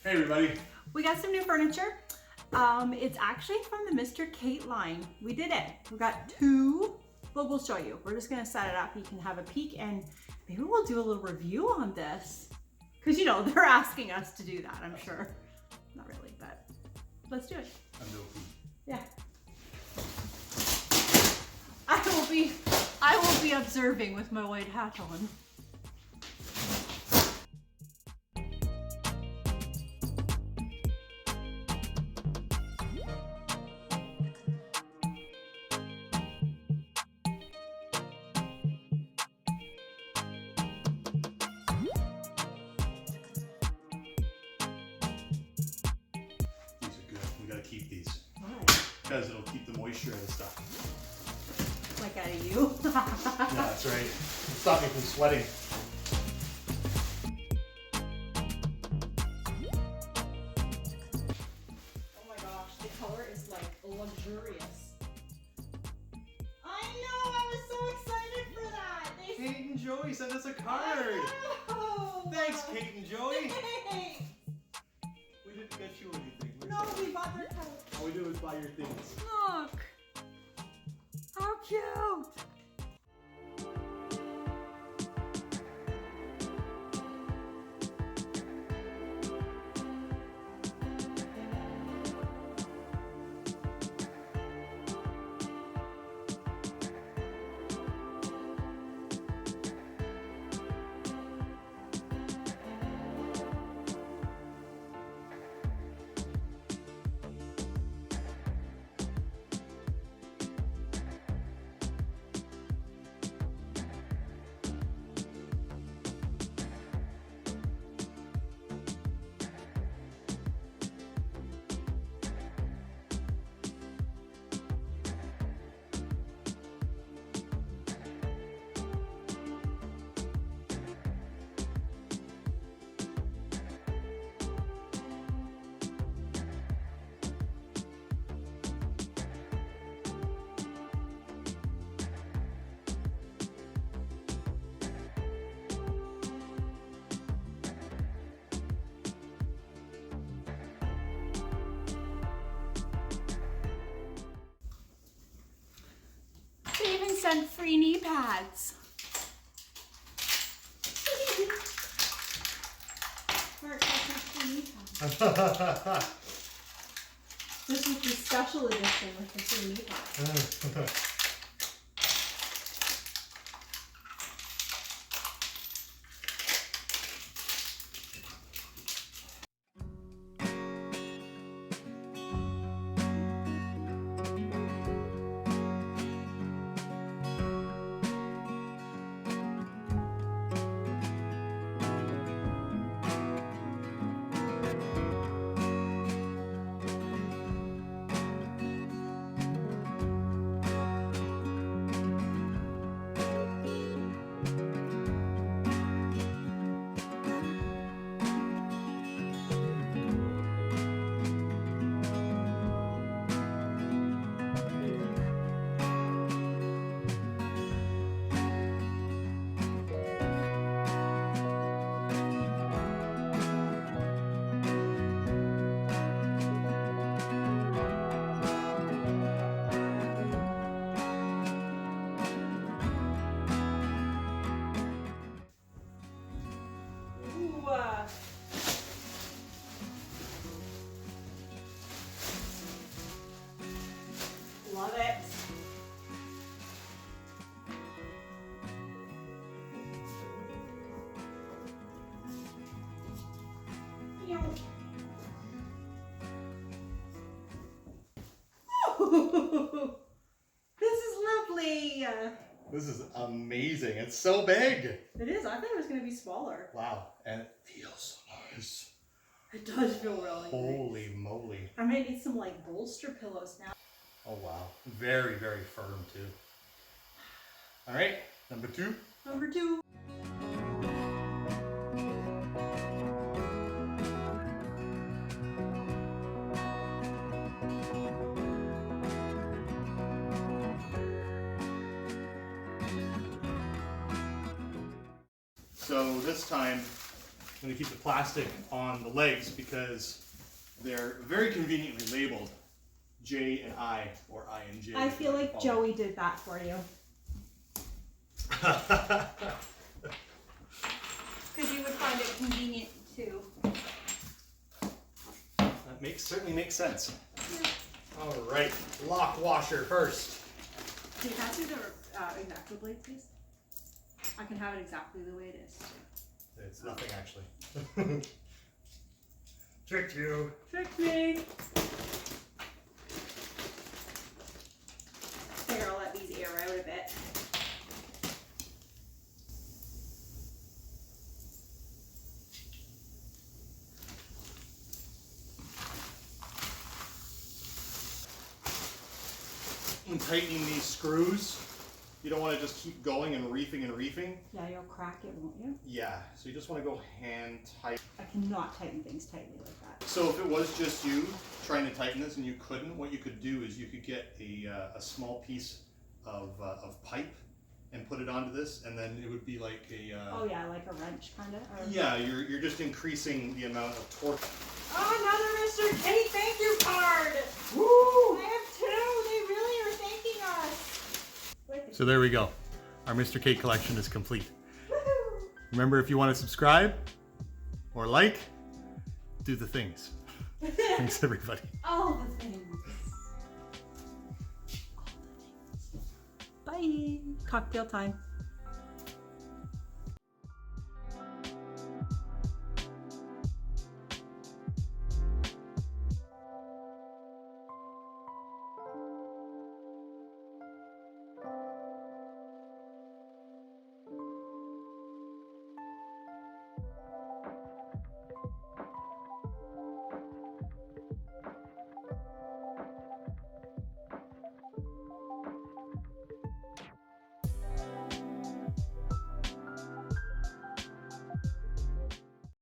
Hey everybody. We got some new furniture. It's actually from the MR.KATE line. We did it. We got two, but we'll show you. We're just gonna set it up. You can have a peek and maybe we'll do a little review on this. Cause you know, they're asking us to do that, I'm sure. Not really, but let's do it. I'm dopey. Yeah. I will be observing with my white hat on. We gotta keep these. Why? Because it'll keep the moisture out of stuff. Like out of you? Yeah, that's right. Stop me from sweating. Oh my gosh, the color is like luxurious. I know, I was so excited for that. Kate and Joey sent us a card. Thanks, Kate and Joey. Hey. We didn't get you anything. No, we bought their couch. All we did was buy your things. Look. How cute. They even sent free knee pads. Mark, that's some free knee pads. This is the special edition with the free knee pads. Love it. This is lovely. This is amazing. It's so big. It is. I thought it was going to be smaller. Wow. And it feels so nice. It does feel really Holy moly. I may need some like bolster pillows now. Oh wow. Very, very firm too. All right. Number two. Number two. So this time I'm going to keep the plastic on the legs because they're very conveniently labeled J and I, or I and J. I feel like Joey did that for you. Because you would find it convenient too. That certainly makes sense. Yeah. All right, lock washer first. Can you pass me the X-Acto blade, please? I can have it exactly the way it is. It's nothing actually. Tricked you. Tricked me. Here, I'll let these air out a bit. When tightening these screws, you don't want to just keep going and reefing and reefing. Yeah, you'll crack it, won't you? Yeah, so you just want to go hand tight. I cannot tighten things tightly like that. So if it was just you trying to tighten this and you couldn't, what you could do is you could get a small piece of pipe and put it onto this, and then it would be like a... oh yeah, like a wrench kind of? Yeah, you're just increasing the amount of torque. Oh, another Mr. Kate thank you card! Woo! I have two! They really are thanking us! So there we go. Our Mr. Kate collection is complete. Woohoo! Remember, if you want to subscribe or like, do the things. Thanks, everybody. All the things. All the things. Bye! Cocktail time.